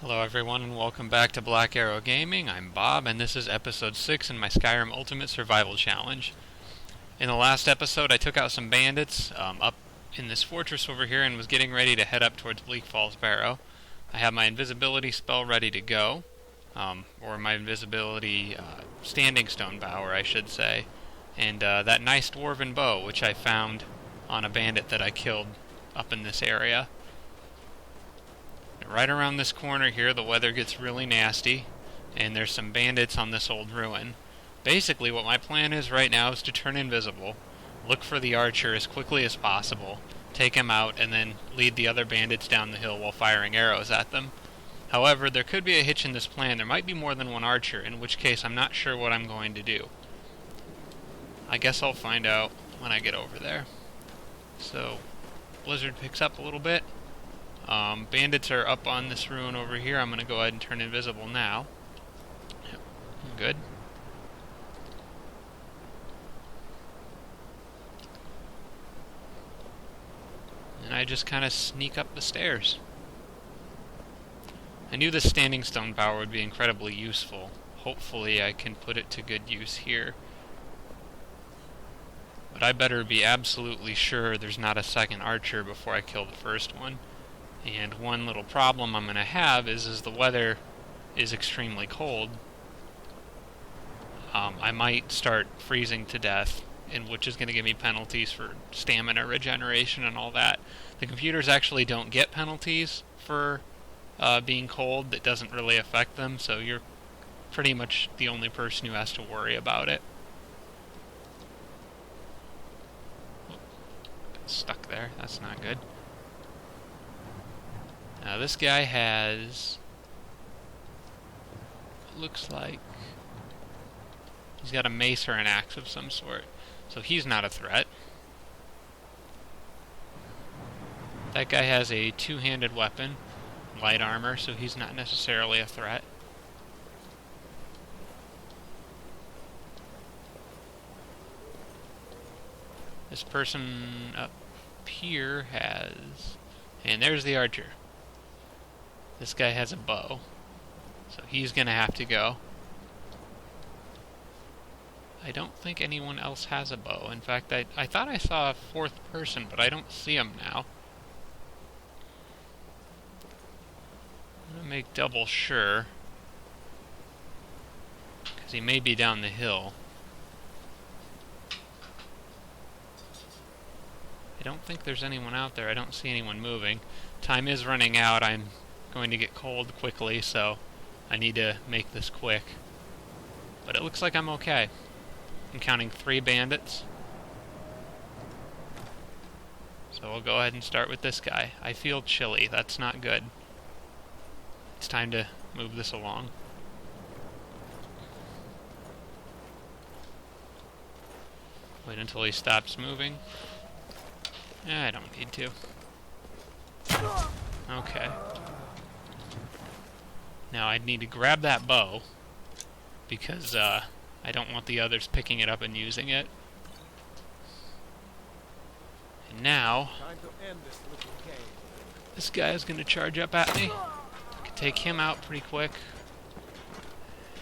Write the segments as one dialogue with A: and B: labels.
A: Hello everyone and welcome back to Black Arrow Gaming. I'm Bob and this is episode 6 in my Skyrim Ultimate Survival Challenge. In the last episode I took out some bandits up in this fortress over here and was getting ready to head up towards Bleak Falls Barrow. I have my invisibility spell ready to go, or my invisibility standing stone power I should say, and that nice dwarven bow which I found on a bandit that I killed up in this area. Right around this corner here, the weather gets really nasty, and there's some bandits on this old ruin. Basically, what my plan is right now is to turn invisible, look for the archer as quickly as possible, take him out, and then lead the other bandits down the hill while firing arrows at them. However, there could be a hitch in this plan. There might be more than one archer, in which case I'm not sure what I'm going to do. I guess I'll find out when I get over there. So, blizzard picks up a little bit. Bandits are up on this ruin over here. I'm going to go ahead and turn invisible now. Yep. Good. And I just kind of sneak up the stairs. I knew the standing stone power would be incredibly useful. Hopefully I can put it to good use here. But I better be absolutely sure there's not a second archer before I kill the first one. And one little problem I'm going to have is the weather is extremely cold. I might start freezing to death, which is going to give me penalties for stamina regeneration and all that. The computers actually don't get penalties for being cold. That doesn't really affect them, so you're pretty much the only person who has to worry about it. Oh, got stuck there. That's not good. Now this guy has, looks like, he's got a mace or an axe of some sort, so he's not a threat. That guy has a two-handed weapon, light armor, so he's not necessarily a threat. This person up here has, and there's the archer. This guy has a bow, so he's going to have to go. I don't think anyone else has a bow. In fact, I thought I saw a fourth person, but I don't see him now. I'm going to make double sure, because he may be down the hill. I don't think there's anyone out there. I don't see anyone moving. Time is running out. I'm going to get cold quickly, so I need to make this quick. But it looks like I'm okay. I'm counting 3 bandits. So we'll go ahead and start with this guy. I feel chilly. That's not good. It's time to move this along. Wait until he stops moving. I don't need to. Okay. Now I need to grab that bow, because I don't want the others picking it up and using it. And now, this guy is going to charge up at me. I can take him out pretty quick.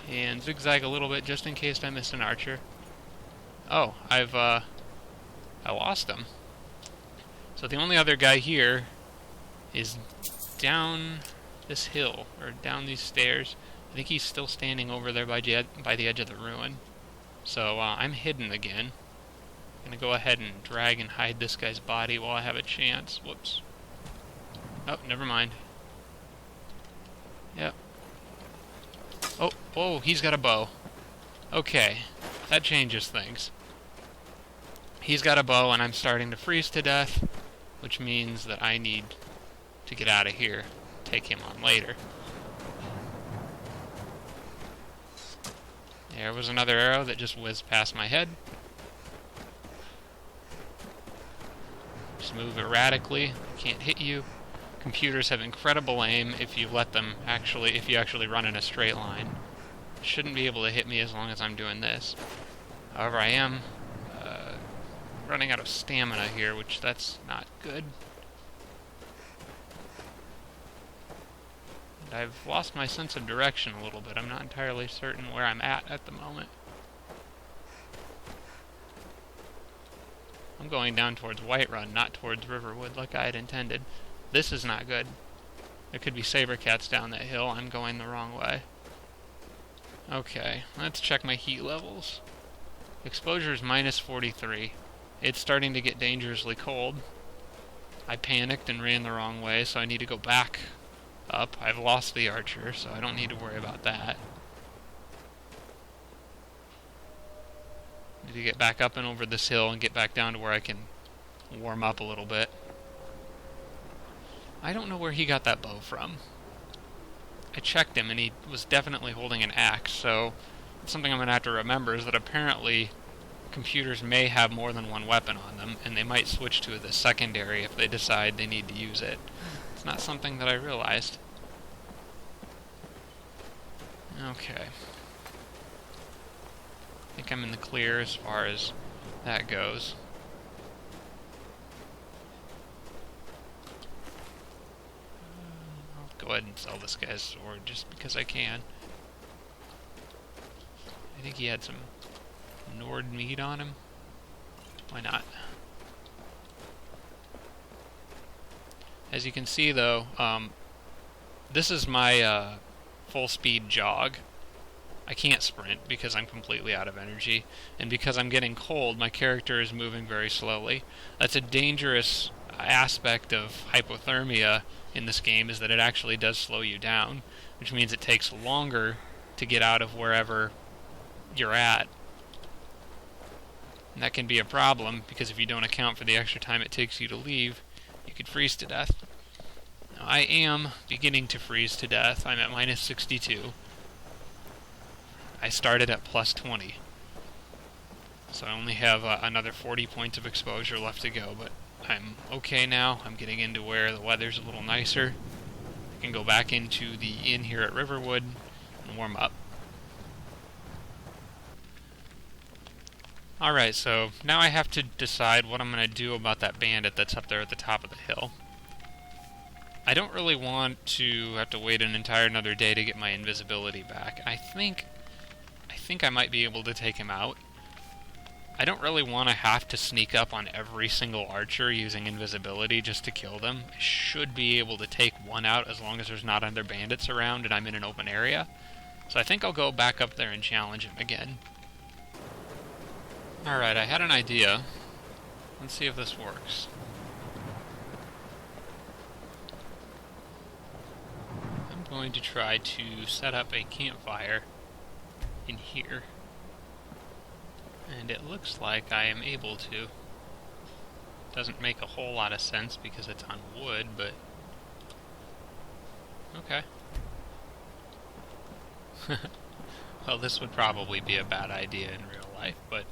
A: And zigzag a little bit just in case I missed an archer. Oh, I lost him. So the only other guy here is down this hill, or down these stairs. I think he's still standing over there by the edge of the ruin. So I'm hidden again. I'm going to go ahead and drag and hide this guy's body while I have a chance. Whoops. Oh, never mind. Yep. Oh, he's got a bow. Okay, that changes things. He's got a bow and I'm starting to freeze to death, which means that I need to get out of here. Take him on later. There was another arrow that just whizzed past my head. Just move erratically. Can't hit you. Computers have incredible aim if you let them if you actually run in a straight line. Shouldn't be able to hit me as long as I'm doing this. However, I am running out of stamina here, which that's not good. And I've lost my sense of direction a little bit. I'm not entirely certain where I'm at the moment. I'm going down towards Whiterun, not towards Riverwood like I had intended. This is not good. There could be saber cats down that hill. I'm going the wrong way. Okay, let's check my heat levels. Exposure is minus 43. It's starting to get dangerously cold. I panicked and ran the wrong way, so I need to go back up. I've lost the archer, so I don't need to worry about that. Need to get back up and over this hill and get back down to where I can warm up a little bit. I don't know where he got that bow from. I checked him and he was definitely holding an axe, so something I'm going to have to remember is that apparently computers may have more than one weapon on them, and they might switch to the secondary if they decide they need to use it. It's not something that I realized. Okay. I think I'm in the clear as far as that goes. I'll go ahead and sell this guy's sword just because I can. I think he had some Nord meat on him. Why not? As you can see though, this is my full speed jog. I can't sprint because I'm completely out of energy, and because I'm getting cold, my character is moving very slowly. That's a dangerous aspect of hypothermia in this game, is that it actually does slow you down, which means it takes longer to get out of wherever you're at. And that can be a problem, because if you don't account for the extra time it takes you to leave, you could freeze to death. Now, I am beginning to freeze to death. I'm at minus 62. I started at plus 20. So I only have another 40 points of exposure left to go, but I'm okay now. I'm getting into where the weather's a little nicer. I can go back into the inn here at Riverwood and warm up. Alright, so now I have to decide what I'm going to do about that bandit that's up there at the top of the hill. I don't really want to have to wait an entire another day to get my invisibility back. I think I might be able to take him out. I don't really want to have to sneak up on every single archer using invisibility just to kill them. I should be able to take one out as long as there's not other bandits around and I'm in an open area. So I think I'll go back up there and challenge him again. Alright, I had an idea. Let's see if this works. I'm going to try to set up a campfire in here. And it looks like I am able to. Doesn't make a whole lot of sense because it's on wood, but okay. Well, this would probably be a bad idea in real life, but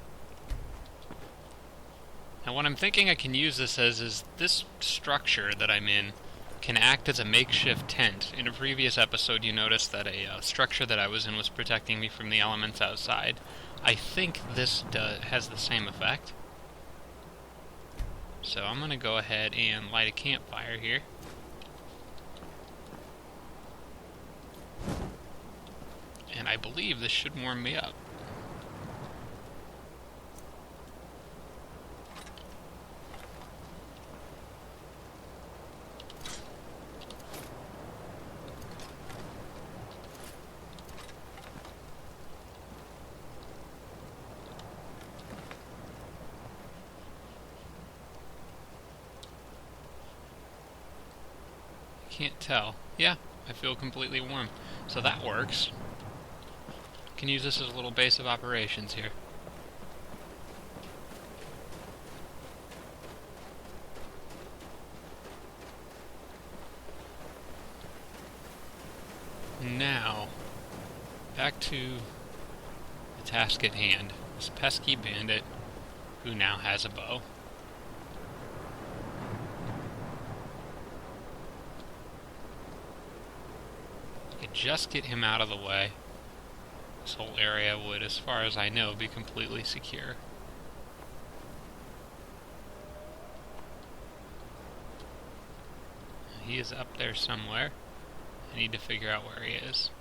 A: now what I'm thinking I can use this as is this structure that I'm in can act as a makeshift tent. In a previous episode you noticed that a structure that I was in was protecting me from the elements outside. I think this has the same effect. So I'm going to go ahead and light a campfire here. And I believe this should warm me up. Can't tell. Yeah, I feel completely warm. So that works. Can use this as a little base of operations here. Now, back to the task at hand. This pesky bandit who now has a bow. Just get him out of the way. This whole area would, as far as I know, be completely secure. He is up there somewhere, I need to figure out where he is.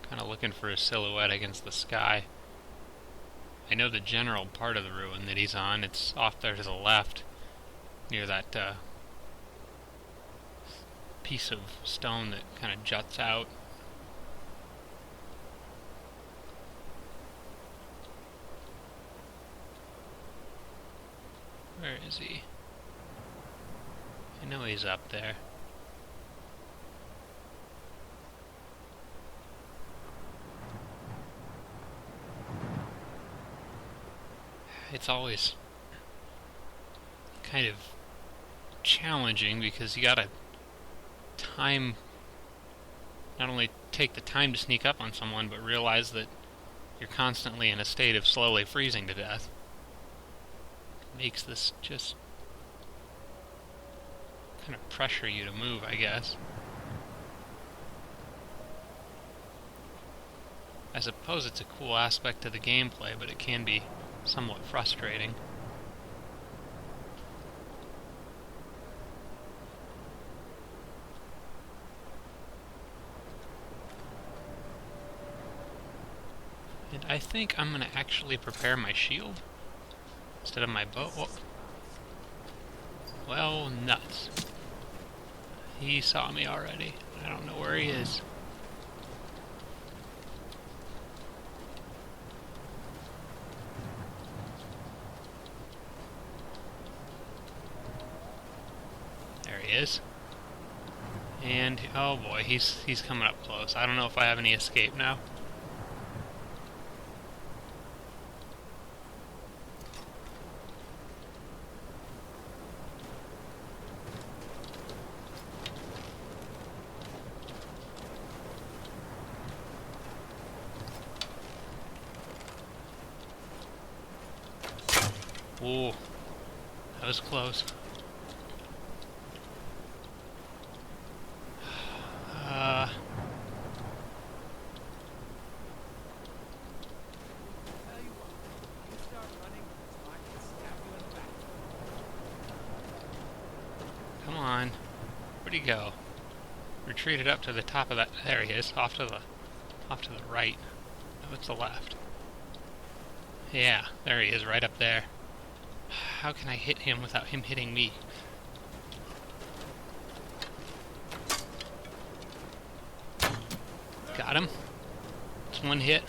A: Kind of looking for a silhouette against the sky. I know the general part of the ruin that he's on. It's off there to the left, near that piece of stone that kind of juts out. Where is he? I know he's up there. It's always kind of challenging because you gotta not only take the time to sneak up on someone, but realize that you're constantly in a state of slowly freezing to death. Makes this just kind of pressure you to move, I guess. I suppose it's a cool aspect to the gameplay, but it can be somewhat frustrating. And I think I'm going to actually prepare my shield instead of my bow. Whoa. Well, nuts. He saw me already. I don't know where he is. There he is. And, oh boy, he's coming up close. I don't know if I have any escape now. Ooh, that was close. Come on, where'd he go? Retreated up to the top of that. There he is, off to the right. No, it's the left. Yeah, there he is, right up there. How can I hit him without him hitting me? Got him. It's one hit.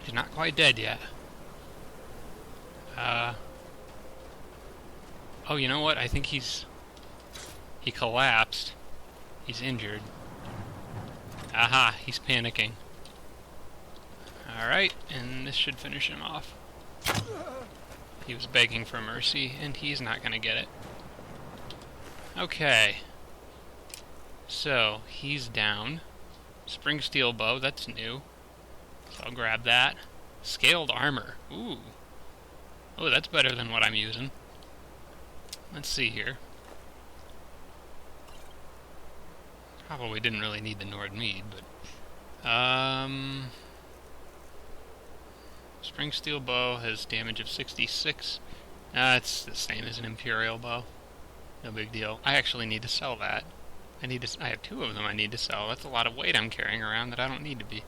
A: He's not quite dead yet. Oh, you know what? I think he collapsed. He's injured. Aha, he's panicking. Alright, and this should finish him off. He was begging for mercy, and he's not going to get it. Okay. So, he's down. Spring steel bow, that's new. So I'll grab that. Scaled armor. Ooh. Oh, that's better than what I'm using. Let's see here. Probably didn't really need the Nord Mead, but... Spring steel bow has damage of 66. It's the same as an Imperial bow. No big deal. I actually need to sell that. I have two of them I need to sell. That's a lot of weight I'm carrying around that I don't need to be.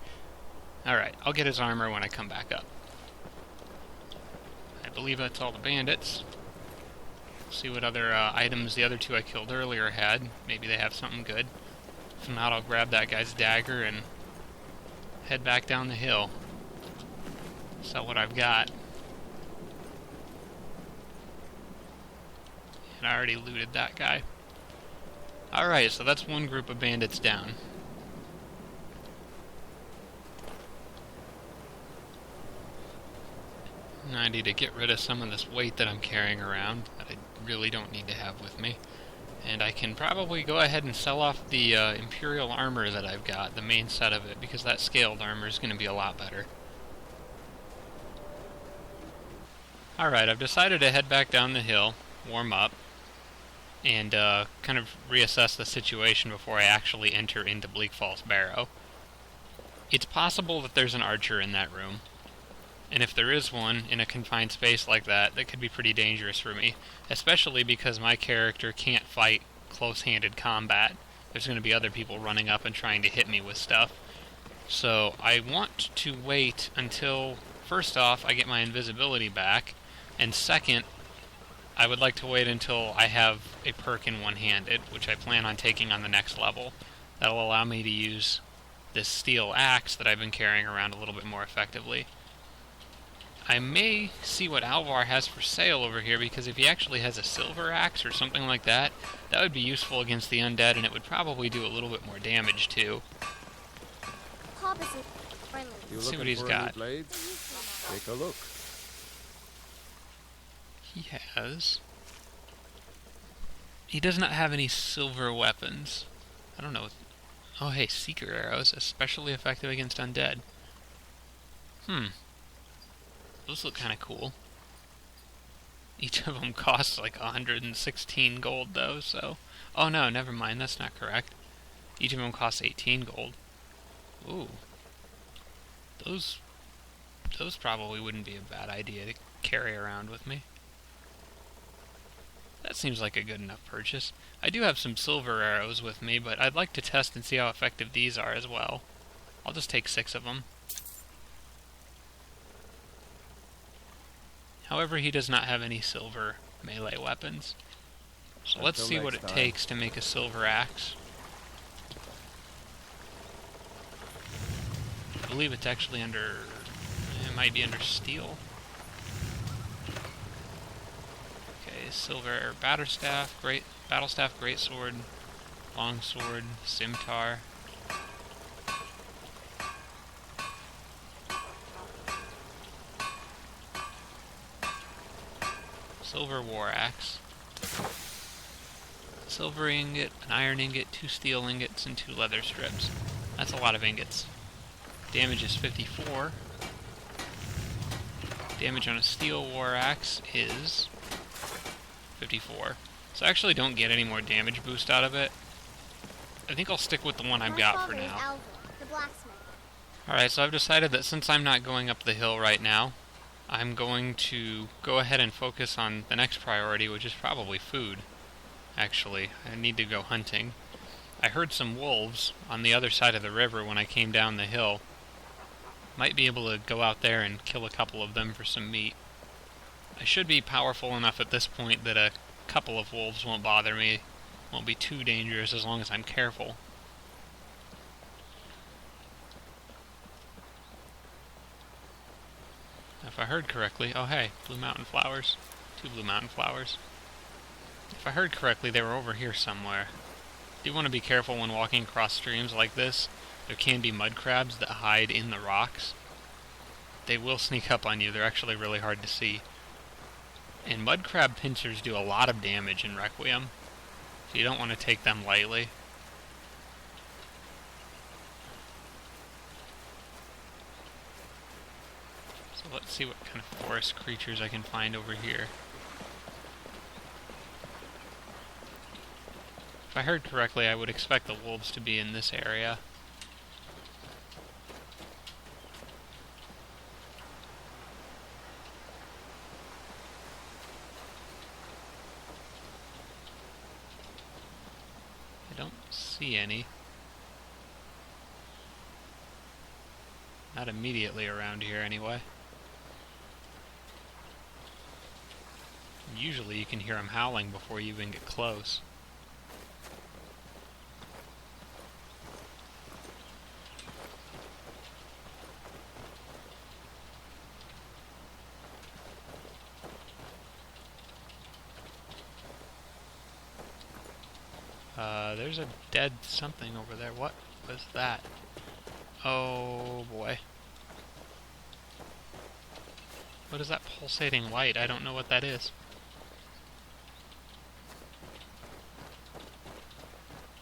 A: Alright, I'll get his armor when I come back up. I believe that's all the bandits. See what other items the other two I killed earlier had. Maybe they have something good. If not, I'll grab that guy's dagger and head back down the hill. Sell what I've got. And I already looted that guy. Alright, so that's one group of bandits down. Now I need to get rid of some of this weight that I'm carrying around that I really don't need to have with me. And I can probably go ahead and sell off the Imperial armor that I've got, the main set of it, because that scaled armor is going to be a lot better. Alright, I've decided to head back down the hill, warm up, and kind of reassess the situation before I actually enter into Bleak Falls Barrow. It's possible that there's an archer in that room. And if there is one in a confined space like that, that could be pretty dangerous for me. Especially because my character can't fight close-handed combat. There's going to be other people running up and trying to hit me with stuff. So I want to wait until, first off, I get my invisibility back, and second, I would like to wait until I have a perk in one-handed, which I plan on taking on the next level. That'll allow me to use this steel axe that I've been carrying around a little bit more effectively. I may see what Alvar has for sale over here, because if he actually has a silver axe or something like that, that would be useful against the undead, and it would probably do a little bit more damage too. Let's see what he's got.
B: Take a look.
A: He does not have any silver weapons. I don't know. Oh hey, seeker arrows, especially effective against undead. Those look kind of cool. Each of them costs like 116 gold though, so... Oh no, never mind, that's not correct. Each of them costs 18 gold. Ooh. Those probably wouldn't be a bad idea to carry around with me. That seems like a good enough purchase. I do have some silver arrows with me, but I'd like to test and see how effective these are as well. I'll just take 6 of them. However, he does not have any silver melee weapons. So let's see what it takes to make a silver axe. I believe it's actually under... It might be under steel. Okay, silver battlestaff, greatsword, longsword, scimitar. Silver war axe. Silver ingot, an iron ingot, 2 steel ingots, and 2 leather strips. That's a lot of ingots. Damage is 54. Damage on a steel war axe is 54. So I actually don't get any more damage boost out of it. I think I'll stick with the one I've got for now. Alright, so I've decided that since I'm not going up the hill right now, I'm going to go ahead and focus on the next priority, which is probably food. Actually, I need to go hunting. I heard some wolves on the other side of the river when I came down the hill. Might be able to go out there and kill a couple of them for some meat. I should be powerful enough at this point that a couple of wolves won't bother me. Won't be too dangerous as long as I'm careful. If I heard correctly... Oh hey, blue mountain flowers. 2 blue mountain flowers. If I heard correctly, they were over here somewhere. Do want to be careful when walking across streams like this. There can be mud crabs that hide in the rocks. They will sneak up on you. They're actually really hard to see. And mud crab pincers do a lot of damage in Requiem, so you don't want to take them lightly. So let's see what kind of forest creatures I can find over here. If I heard correctly, I would expect the wolves to be in this area. I don't see any. Not immediately around here, anyway. Usually you can hear them howling before you even get close. There's a dead something over there. What was that? Oh boy. What is that pulsating light? I don't know what that is.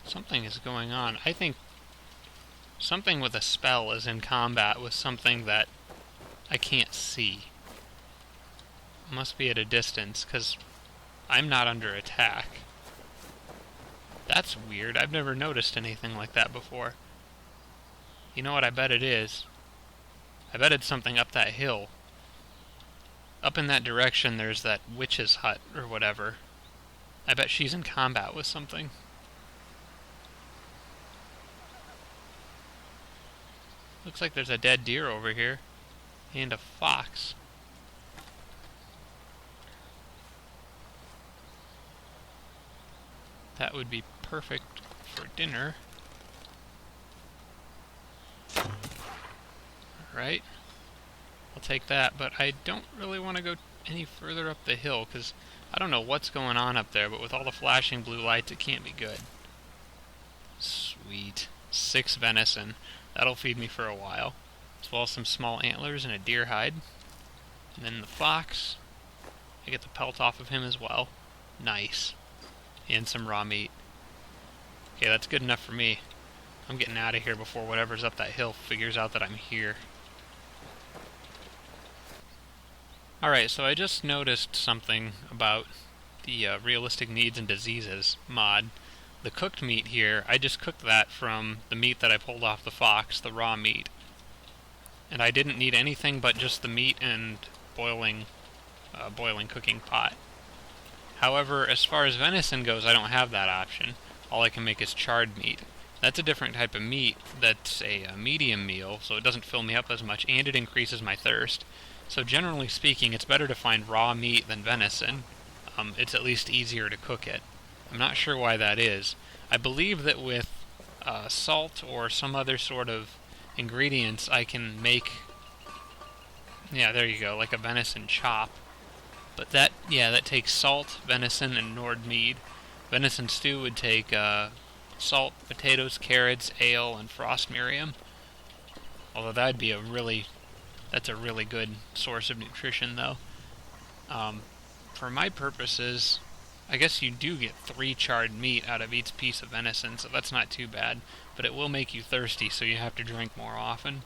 A: Something is going on. I think something with a spell is in combat with something that I can't see. Must be at a distance, because I'm not under attack. That's weird. I've never noticed anything like that before. You know what I bet it is? I bet it's something up that hill. Up in that direction, there's that witch's hut, or whatever. I bet she's in combat with something. Looks like there's a dead deer over here. And a fox. That would be perfect for dinner. Alright. I'll take that, but I don't really want to go any further up the hill, because I don't know what's going on up there, but with all the flashing blue lights, it can't be good. Sweet. 6 venison. That'll feed me for a while. As well as some small antlers and a deer hide. And then the fox. I get the pelt off of him as well. Nice. And some raw meat. Okay, that's good enough for me. I'm getting out of here before whatever's up that hill figures out that I'm here. Alright, so I just noticed something about the Realistic Needs and Diseases mod. The cooked meat here, I just cooked that from the meat that I pulled off the fox, the raw meat. And I didn't need anything but just the meat and boiling cooking pot. However, as far as venison goes, I don't have that option. All I can make is charred meat. That's a different type of meat. That's a medium meal, so it doesn't fill me up as much, and it increases my thirst. So generally speaking, it's better to find raw meat than venison. It's at least easier to cook it. I'm not sure why that is. I believe that with salt or some other sort of ingredients, I can make... Yeah, there you go, like a venison chop. But that takes salt, venison, and Nord mead. Venison stew would take salt, potatoes, carrots, ale, and frost miriam. Although that'd be that's a really good source of nutrition, though. For my purposes, I guess you do get 3 charred meat out of each piece of venison, so that's not too bad. But it will make you thirsty, so you have to drink more often.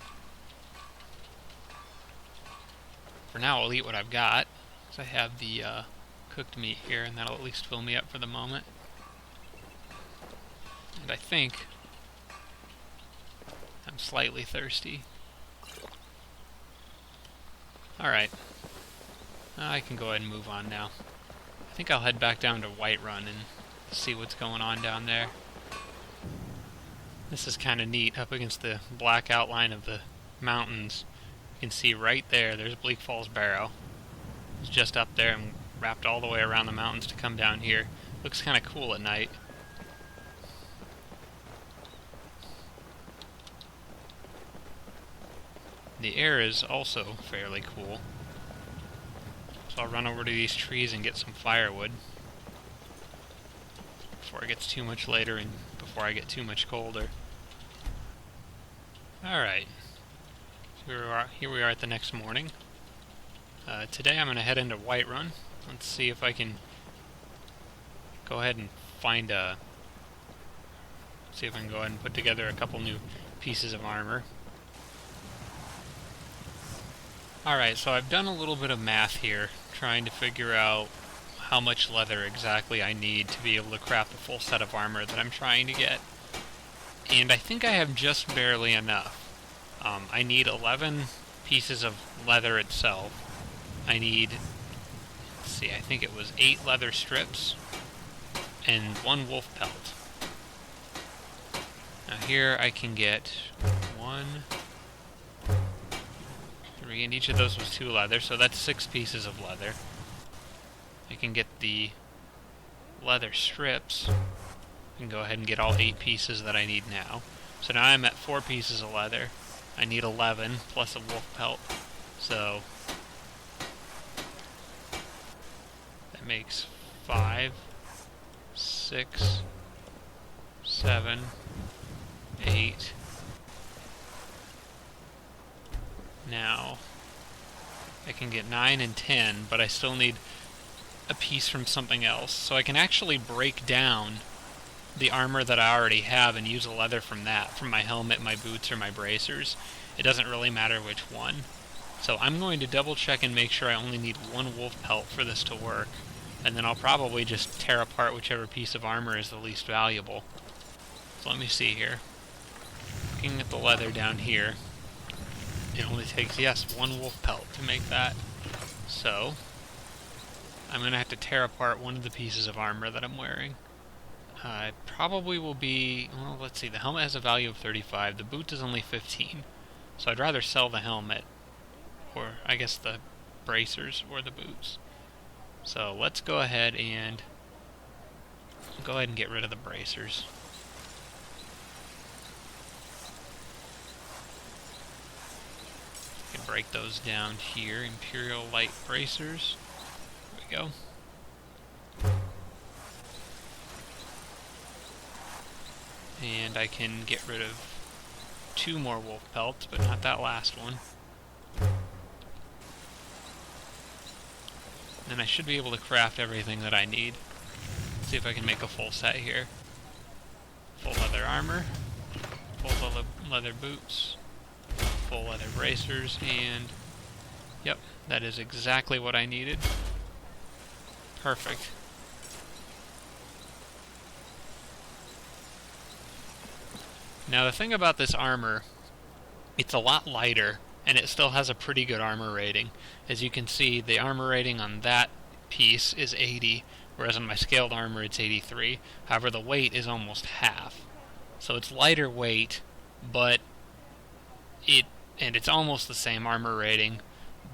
A: For now, I'll eat what I've got. So I have the cooked meat here, and that'll at least fill me up for the moment. And I think I'm slightly thirsty. Alright. I can go ahead and move on now. I think I'll head back down to Whiterun and see what's going on down there. This is kind of neat. Up against the black outline of the mountains, you can see right there's Bleak Falls Barrow. It's just up there and wrapped all the way around the mountains to come down here. Looks kind of cool at night. The air is also fairly cool. So I'll run over to these trees and get some firewood before it gets too much later and before I get too much colder. Alright. Here we are at the next morning. Today I'm going to head into Whiterun. Let's see if I can go ahead and see if I can go ahead and put together a couple new pieces of armor. Alright, so I've done a little bit of math here, trying to figure out how much leather exactly I need to be able to craft the full set of armor that I'm trying to get. And I think I have just barely enough. I need 11 pieces of leather itself. I need, let's see, I think it was 8 leather strips and 1 wolf pelt. Now here I can get 1, 3, and each of those was 2 leather, so that's 6 pieces of leather. I can get the leather strips. I can go ahead and get all 8 pieces that I need now. So now I'm at 4 pieces of leather. I need 11 plus a wolf pelt. So that makes 5, 6, 7, 8. Now I can get 9 and 10, but I still need a piece from something else. So I can actually break down the armor that I already have and use the leather from that, from my helmet, my boots, or my bracers. It doesn't really matter which one. So I'm going to double check and make sure I only need 1 wolf pelt for this to work. And then I'll probably just tear apart whichever piece of armor is the least valuable. So let me see here. Looking at the leather down here, it only takes, yes, 1 wolf pelt to make that. So, I'm going to have to tear apart one of the pieces of armor that I'm wearing. It probably will be, well, let's see, the helmet has a value of 35, the boot is only 15. So I'd rather sell the helmet, or I guess the bracers or the boots. So let's go ahead and get rid of the bracers. You can break those down here. Imperial light bracers. There we go. And I can get rid of 2 more wolf pelts, but not that last one. And I should be able to craft everything that I need. Let's see if I can make a full set here. Full leather armor, full leather boots, full leather bracers, and yep, that is exactly what I needed. Perfect. Now the thing about this armor, it's a lot lighter, and it still has a pretty good armor rating. As you can see, the armor rating on that piece is 80, whereas on my scaled armor it's 83. However, the weight is almost half. So it's lighter weight, but it's almost the same armor rating,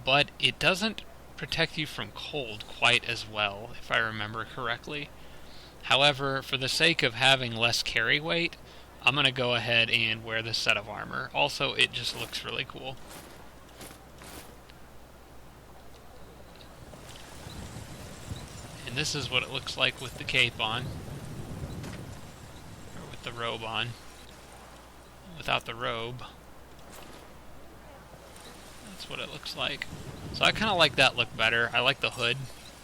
A: but it doesn't protect you from cold quite as well, if I remember correctly. However, for the sake of having less carry weight, I'm going to go ahead and wear this set of armor. Also, it just looks really cool. And this is what it looks like with the cape on. Or with the robe on. Without the robe. That's what it looks like. So I kind of like that look better. I like the hood.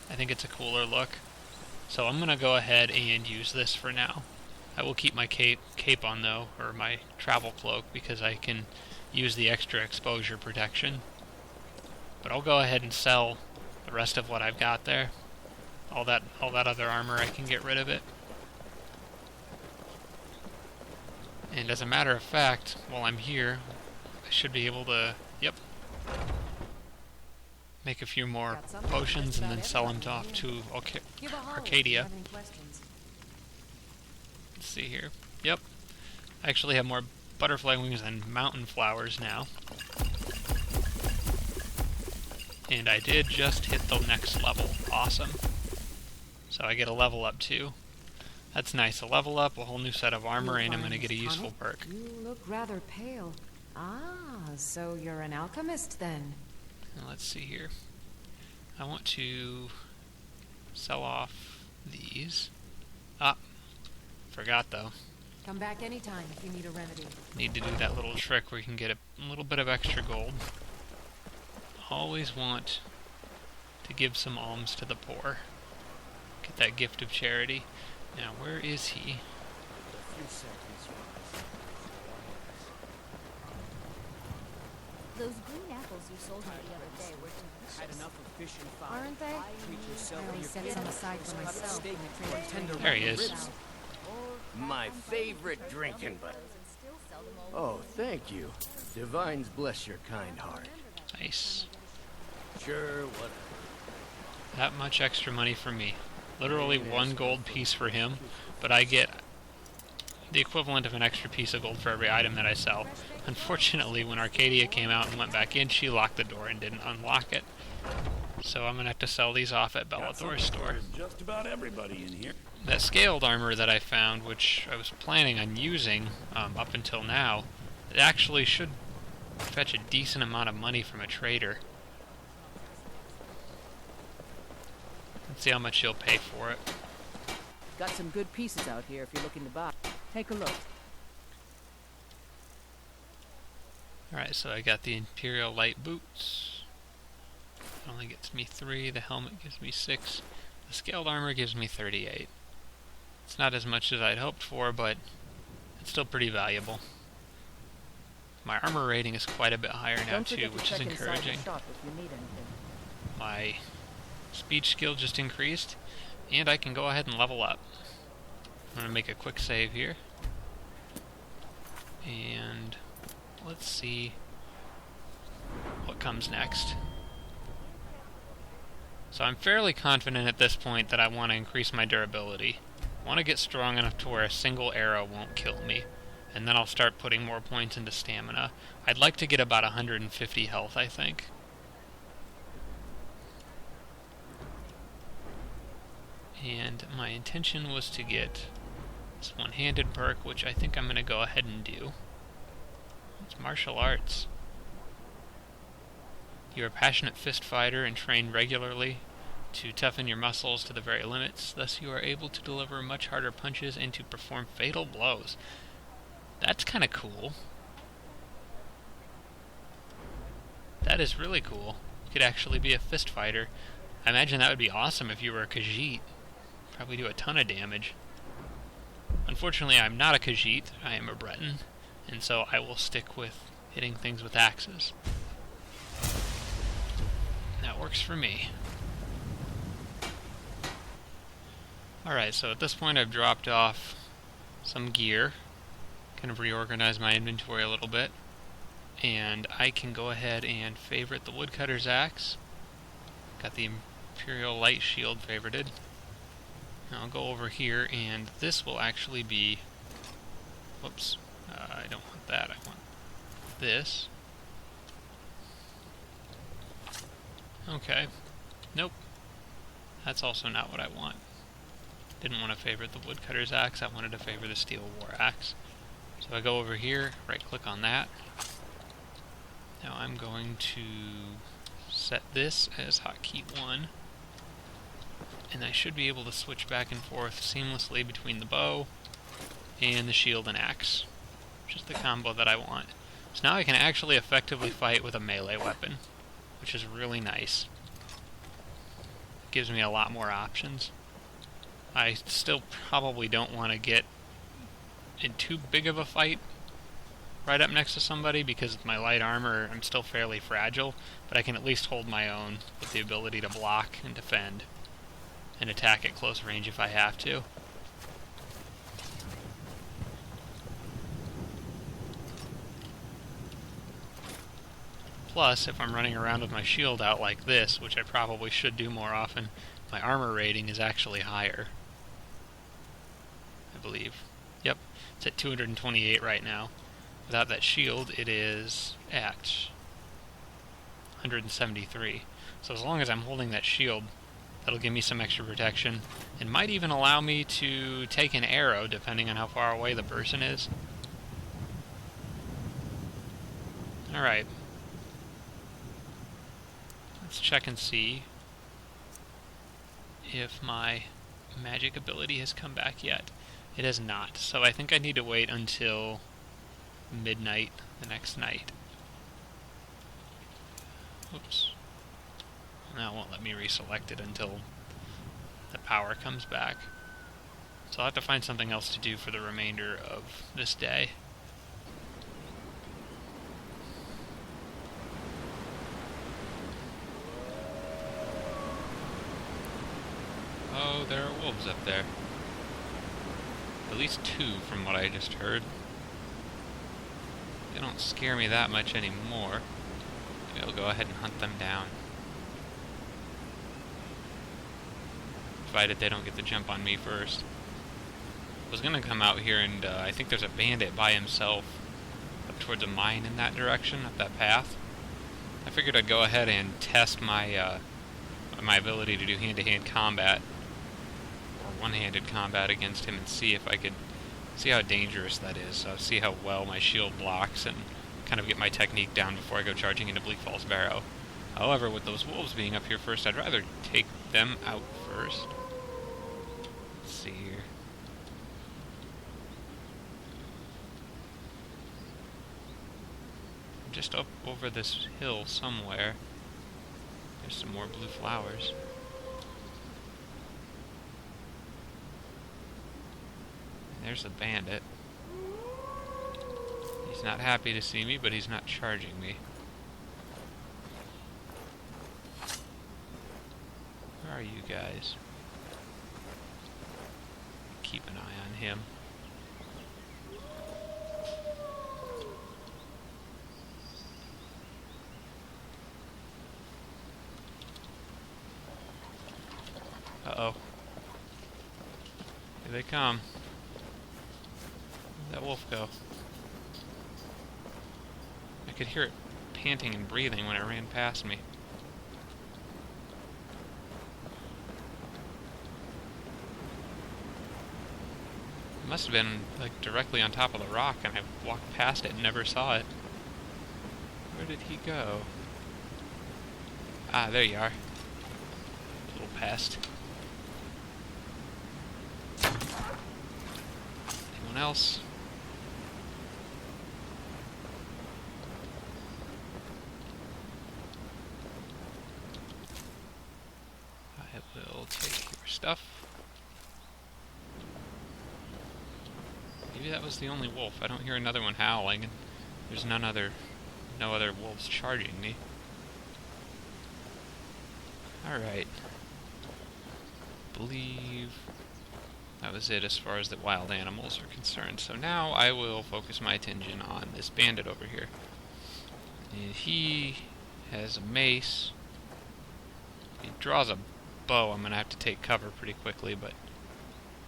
A: I think it's a cooler look. So I'm going to go ahead and use this for now. I will keep my cape on though, or my travel cloak, because I can use the extra exposure protection. But I'll go ahead and sell the rest of what I've got there. All that other armor, I can get rid of it. And as a matter of fact, while I'm here, I should be able to, yep, make a few more potions and then sell them off to Arcadia. Let's see here. Yep. I actually have more butterfly wings and mountain flowers now. And I did just hit the next level. Awesome. So I get a level up too. That's nice. A level up, a whole new set of armor, and I'm going to get a useful perk.
C: You look rather pale. Ah, so you're an alchemist then.
A: Now let's see here. I want to sell off these. Ah. Forgot though.
C: Come back anytime if you need a remedy.
A: Need to do that little trick where you can get a little bit of extra gold. Always want to give some alms to the poor. Get that gift of charity. Now, where is he?
D: Those green apples you sold me the other day were delicious.
E: Had enough of fish and fowl.
C: Aren't they? I only set some aside for myself.
A: There he is.
E: My favorite drinking buddy. Oh, thank you. Divines bless your kind heart.
A: Nice.
E: Sure, whatever.
A: That much extra money for me. Literally 1 gold piece for him, but I get the equivalent of an extra piece of gold for every item that I sell. Unfortunately, when Arcadia came out and went back in, she locked the door and didn't unlock it. So I'm going to have to sell these off at Bellator's store.
B: Just about everybody in here.
A: That scaled armor that I found, which I was planning on using up until now, it actually should fetch a decent amount of money from a trader. Let's see how much he'll pay for it.
F: Got some good pieces out here if you're looking to buy. Take a look.
A: Alright, so I got the Imperial Light Boots. It only gets me 3, the helmet gives me 6, the scaled armor gives me 38. It's not as much as I'd hoped for, but it's still pretty valuable. My armor rating is quite a bit higher now too, which is encouraging. My speech skill just increased, and I can go ahead and level up. I'm going to make a quick save here. And let's see what comes next. So I'm fairly confident at this point that I want to increase my durability. I want to get strong enough to where a single arrow won't kill me, and then I'll start putting more points into stamina. I'd like to get about 150 health, I think. And my intention was to get this one-handed perk, which I think I'm going to go ahead and do. It's martial arts. You're a passionate fist fighter and train regularly to toughen your muscles to the very limits. Thus you are able to deliver much harder punches and to perform fatal blows. That's kind of cool. That is really cool. You could actually be a fist fighter. I imagine that would be awesome if you were a Khajiit. Probably do a ton of damage. Unfortunately, I'm not a Khajiit. I am a Breton, and so I will stick with hitting things with axes. That works for me. Alright, so at this point I've dropped off some gear, kind of reorganized my inventory a little bit, and I can go ahead and favorite the woodcutter's axe. Got the Imperial Light Shield favorited. Now I'll go over here, and this will actually be... Whoops, I don't want that, I want this. Okay. Nope. That's also not what I want. Didn't want to favorite the woodcutter's axe, I wanted to favor the steel war axe. So I go over here, right click on that. Now I'm going to set this as hotkey 1. And I should be able to switch back and forth seamlessly between the bow and the shield and axe, which is the combo that I want. So now I can actually effectively fight with a melee weapon, which is really nice. Gives me a lot more options. I still probably don't want to get in too big of a fight right up next to somebody because with my light armor I'm still fairly fragile, but I can at least hold my own with the ability to block and defend and attack at close range if I have to. Plus, if I'm running around with my shield out like this, which I probably should do more often, my armor rating is actually higher. I believe. Yep, it's at 228 right now. Without that shield, it is at 173. So as long as I'm holding that shield, that'll give me some extra protection, and might even allow me to take an arrow, depending on how far away the person is. Alright. Let's check and see if my magic ability has come back yet. It has not, so I think I need to wait until midnight the next night. Oops. Now it won't let me reselect it until the power comes back. So I'll have to find something else to do for the remainder of this day. Oh, there are wolves up there. At least 2 from what I just heard. They don't scare me that much anymore. Maybe I'll go ahead and hunt them down. Provided they don't get the jump on me first. I was gonna come out here and I think there's a bandit by himself up towards a mine in that direction, up that path. I figured I'd go ahead and test my my ability to do hand-to-hand combat, or one-handed combat against him, and see if I could see how dangerous that is. See how well my shield blocks and kind of get my technique down before I go charging into Bleak Falls Barrow. However, with those wolves being up here first, I'd rather take them out first. Let's see here. Just up over this hill somewhere. There's some more blue flowers. And there's a bandit. He's not happy to see me, but he's not charging me. Where are you guys? Keep an eye on him. Here they come. Where'd that wolf go? I could hear it panting and breathing when it ran past me. It must have been like directly on top of the rock and I walked past it and never saw it. Where did he go? Ah, there you are. Little pest. Anyone else? I will take your stuff. Maybe that was the only wolf. I don't hear another one howling, and there's no other wolves charging me. Alright. Believe that was it as far as the wild animals are concerned. So now I will focus my attention on this bandit over here. And he has a mace. He draws a bow. I'm gonna have to take cover pretty quickly, but...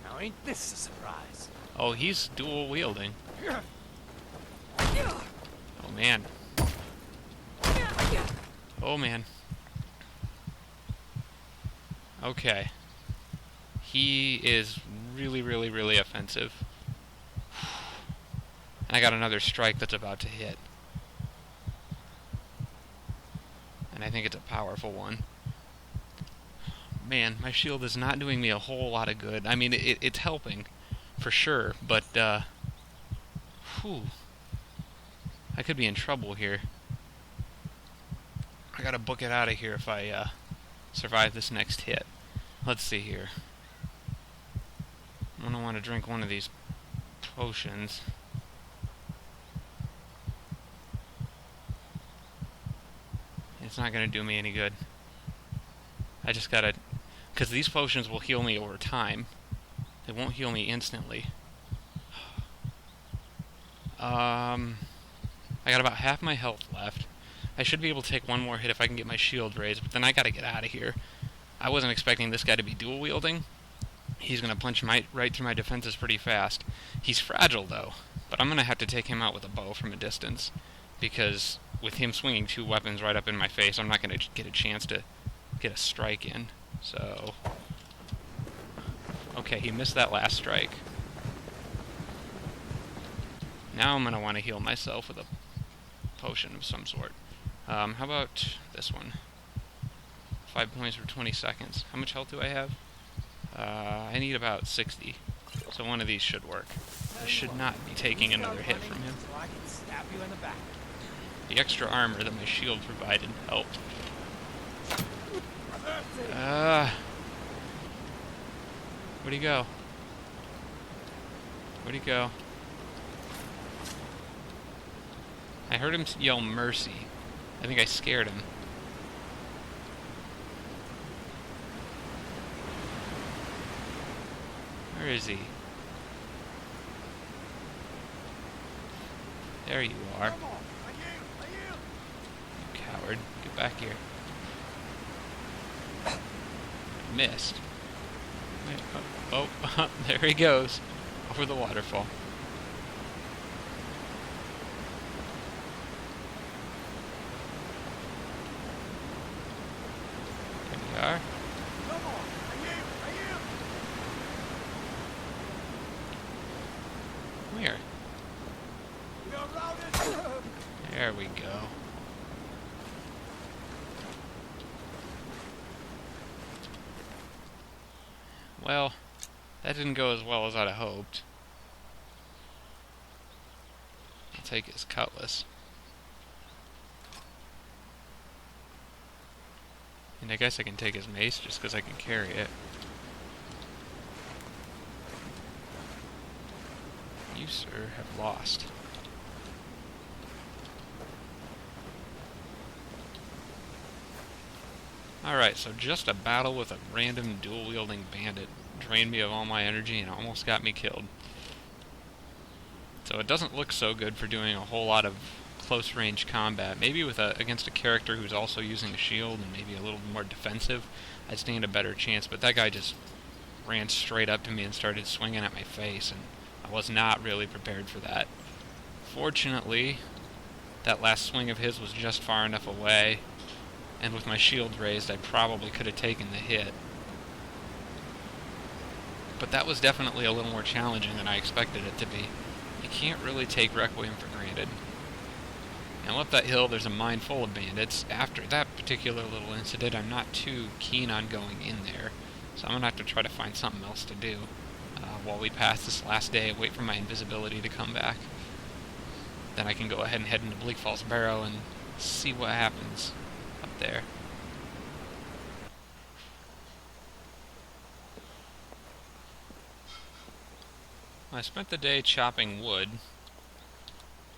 E: Now ain't this a surprise?
A: Oh, he's dual wielding. Oh man. Oh man. Okay. He is really offensive. And I got another strike that's about to hit. And I think it's a powerful one. Man, my shield is not doing me a whole lot of good. I mean, it's helping, for sure, but, whew. I could be in trouble here. I gotta book it out of here if I, survive this next hit. Let's see here. I'm gonna want to drink one of these potions. It's not gonna do me any good. I just gotta... Because these potions will heal me over time. They won't heal me instantly. I got about half my health left. I should be able to take one more hit if I can get my shield raised, but then I gotta get out of here. I wasn't expecting this guy to be dual wielding. He's gonna punch right through my defenses pretty fast. He's fragile though, but I'm gonna have to take him out with a bow from a distance, because with him swinging two weapons right up in my face, I'm not gonna get a chance to get a strike in. So, okay, he missed that last strike. Now I'm gonna want to heal myself with a potion of some sort. How about this one? 5 points for 20 seconds. How much health do I have? I need about 60. So one of these should work. I should not be taking another hit from him. The extra armor that my shield provided helped. Where'd he go? Where'd he go? I heard him yell mercy. I think I scared him. Where is he? There you are. You coward. Get back here. I missed. Oh, there he goes. Over the waterfall. There we are. Where? There we go. Well, that didn't go as well as I'd have hoped. I'll take his cutlass. And I guess I can take his mace just because I can carry it. You, sir, have lost. Alright, so just a battle with a random dual-wielding bandit drained me of all my energy and almost got me killed. So it doesn't look so good for doing a whole lot of close-range combat. Maybe with against a character who's also using a shield and maybe a little more defensive, I'd stand a better chance, but that guy just ran straight up to me and started swinging at my face, and I was not really prepared for that. Fortunately, that last swing of his was just far enough away, and with my shield raised, I probably could have taken the hit. But that was definitely a little more challenging than I expected it to be. You can't really take Requiem for granted. Now up that hill, there's a mine full of bandits. After that particular little incident, I'm not too keen on going in there, so I'm going to have to try to find something else to do while we pass this last day, wait for my invisibility to come back. Then I can go ahead and head into Bleak Falls Barrow and see what happens up there. I spent the day chopping wood.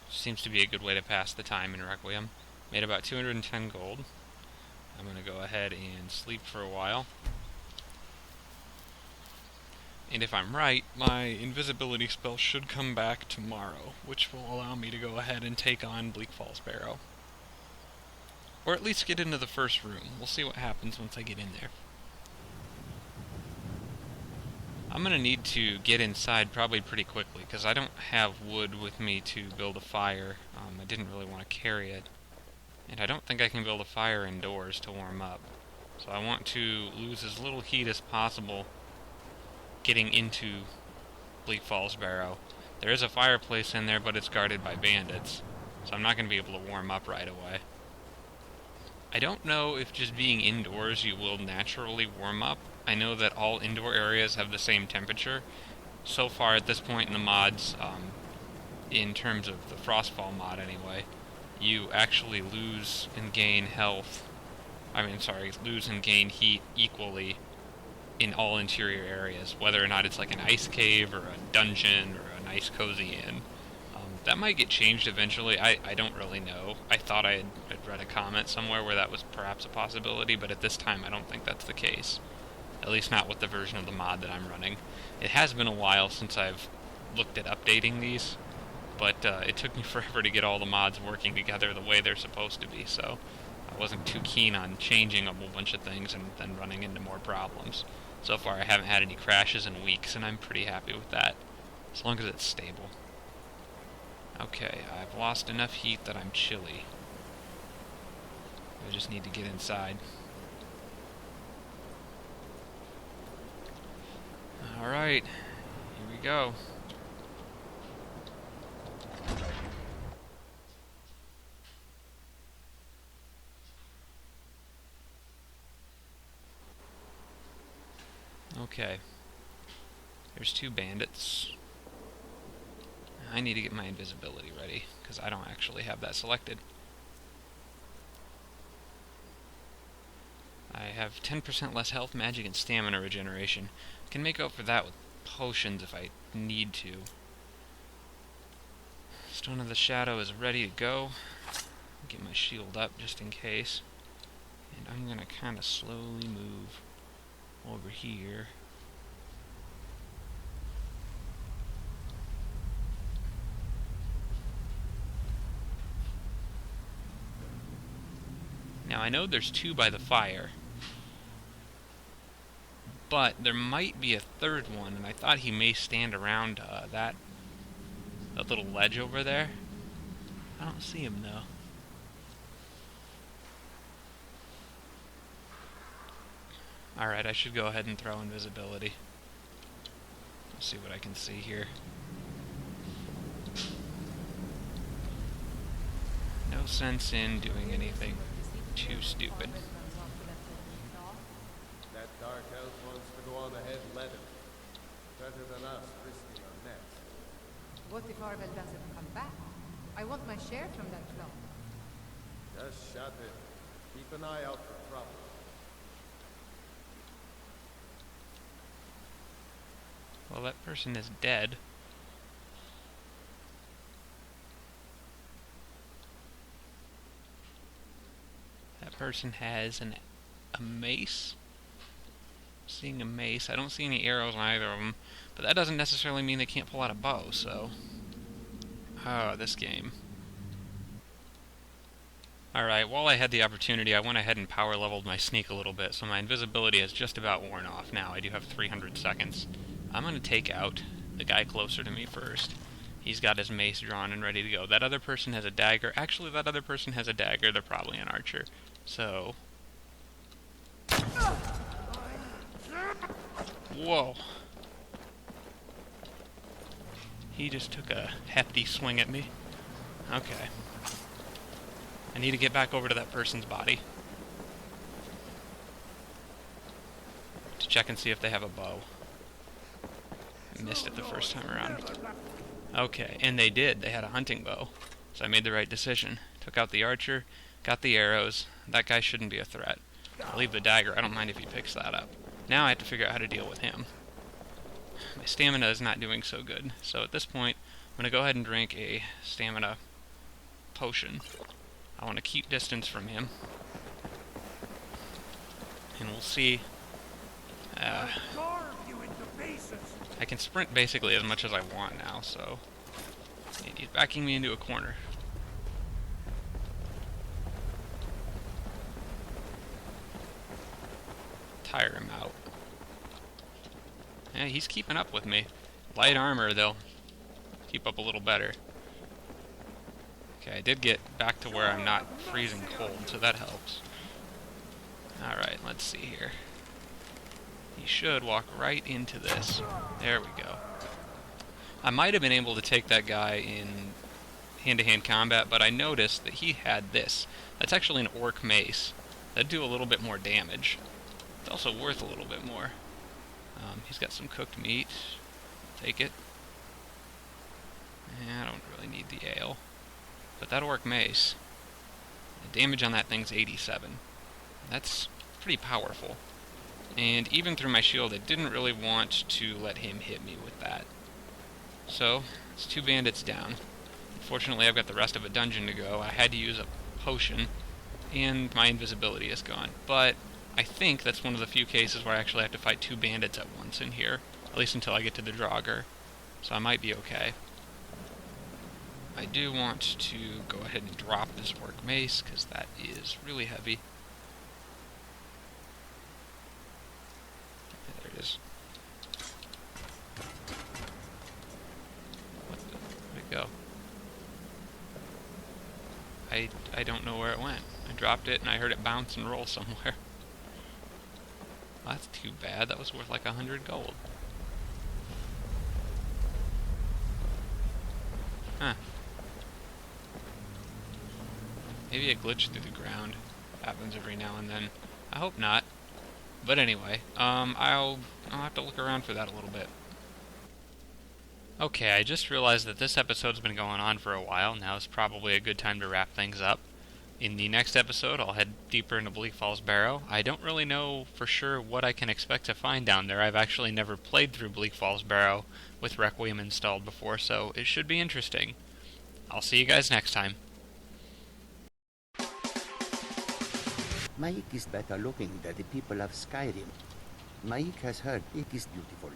A: Seems to be a good way to pass the time in Requiem. Made about 210 gold. I'm going to go ahead and sleep for a while. And if I'm right, my invisibility spell should come back tomorrow, which will allow me to go ahead and take on Bleak Falls Barrow. Or at least get into the first room. We'll see what happens once I get in there. I'm going to need to get inside probably pretty quickly, because I don't have wood with me to build a fire. I didn't really want to carry it. And I don't think I can build a fire indoors to warm up. So I want to lose as little heat as possible getting into Bleak Falls Barrow. There is a fireplace in there, but it's guarded by bandits, so I'm not going to be able to warm up right away. I don't know if just being indoors you will naturally warm up. I know that all indoor areas have the same temperature. So far at this point in the mods, in terms of the Frostfall mod anyway, you actually lose and gain lose and gain heat equally in all interior areas, whether or not it's like an ice cave or a dungeon or a nice cozy inn. That might get changed eventually. I don't really know. I thought I'd read a comment somewhere where that was perhaps a possibility, but at this time I don't think that's the case. At least not with the version of the mod that I'm running. It has been a while since I've looked at updating these, but it took me forever to get all the mods working together the way they're supposed to be, so I wasn't too keen on changing a whole bunch of things and then running into more problems. So far I haven't had any crashes in weeks, and I'm pretty happy with that, as long as it's stable. Okay, I've lost enough heat that I'm chilly. I just need to get inside. Alright, here we go. Okay. There's two bandits. I need to get my invisibility ready, because I don't actually have that selected. I have 10% less health, magic, and stamina regeneration. I can make up for that with potions if I need to. Stone of the Shadow is ready to go. Get my shield up just in case. And I'm going to kind of slowly move over here. Now I know there's two by the fire, but there might be a third one, and I thought he may stand around that little ledge over there. I don't see him though. Alright, I should go ahead and throw invisibility. Let's see what I can see here. No sense in doing anything too stupid.
G: That dark elf wants to go on ahead leather. Better than us risking our necks.
H: What if Arvel doesn't come back? I want my share from that cloth.
G: Just shut it. Keep an eye out for trouble.
A: Well, that person is dead. That person has a mace. Seeing a mace. I don't see any arrows on either of them, but that doesn't necessarily mean they can't pull out a bow, so... Oh, this game. Alright, while I had the opportunity, I went ahead and power leveled my sneak a little bit, so my invisibility has just about worn off now. I do have 300 seconds. I'm going to take out the guy closer to me first. He's got his mace drawn and ready to go. That other person has a dagger. Actually, that other person has a dagger. They're probably an archer. So... Whoa. He just took a hefty swing at me. Okay. I need to get back over to that person's body to check and see if they have a bow. I missed it the first time around. Okay, and they did. They had a hunting bow. So I made the right decision. Took out the archer, got the arrows. That guy shouldn't be a threat. I'll leave the dagger. I don't mind if he picks that up. Now I have to figure out how to deal with him. My stamina is not doing so good. So at this point, I'm going to go ahead and drink a stamina potion. I want to keep distance from him. And we'll see. I can sprint basically as much as I want now, so... And he's backing me into a corner. Tire him out. Yeah, he's keeping up with me. Light armor, they'll keep up a little better. Okay, I did get back to where I'm not freezing cold, so that helps. Alright, let's see here. He should walk right into this. There we go. I might have been able to take that guy in hand-to-hand combat, but I noticed that he had this. That's actually an orc mace. That'd do a little bit more damage. It's also worth a little bit more. He's got some cooked meat. Take it. I don't really need the ale. But that orc mace, the damage on that thing's 87. That's pretty powerful. And even through my shield, I didn't really want to let him hit me with that. So, it's 2 bandits down. Unfortunately, I've got the rest of a dungeon to go. I had to use a potion, and my invisibility is gone. But I think that's one of the few cases where I actually have to fight 2 bandits at once in here, at least until I get to the Draugr. So I might be okay. I do want to go ahead and drop this orc mace, because that is really heavy. There it is. Where'd it go? I don't know where it went. I dropped it and I heard it bounce and roll somewhere. Well, that's too bad. That was worth like 100 gold. Huh. Maybe it glitched through the ground. Happens every now and then. I hope not. But anyway, I'll have to look around for that a little bit. Okay, I just realized that this episode's been going on for a while. Now is probably a good time to wrap things up. In the next episode, I'll head deeper into Bleak Falls Barrow. I don't really know for sure what I can expect to find down there. I've actually never played through Bleak Falls Barrow with Requiem installed before, so it should be interesting. I'll see you guys next time.
I: Maik is better looking than the people of Skyrim. Maik has heard it is beautiful.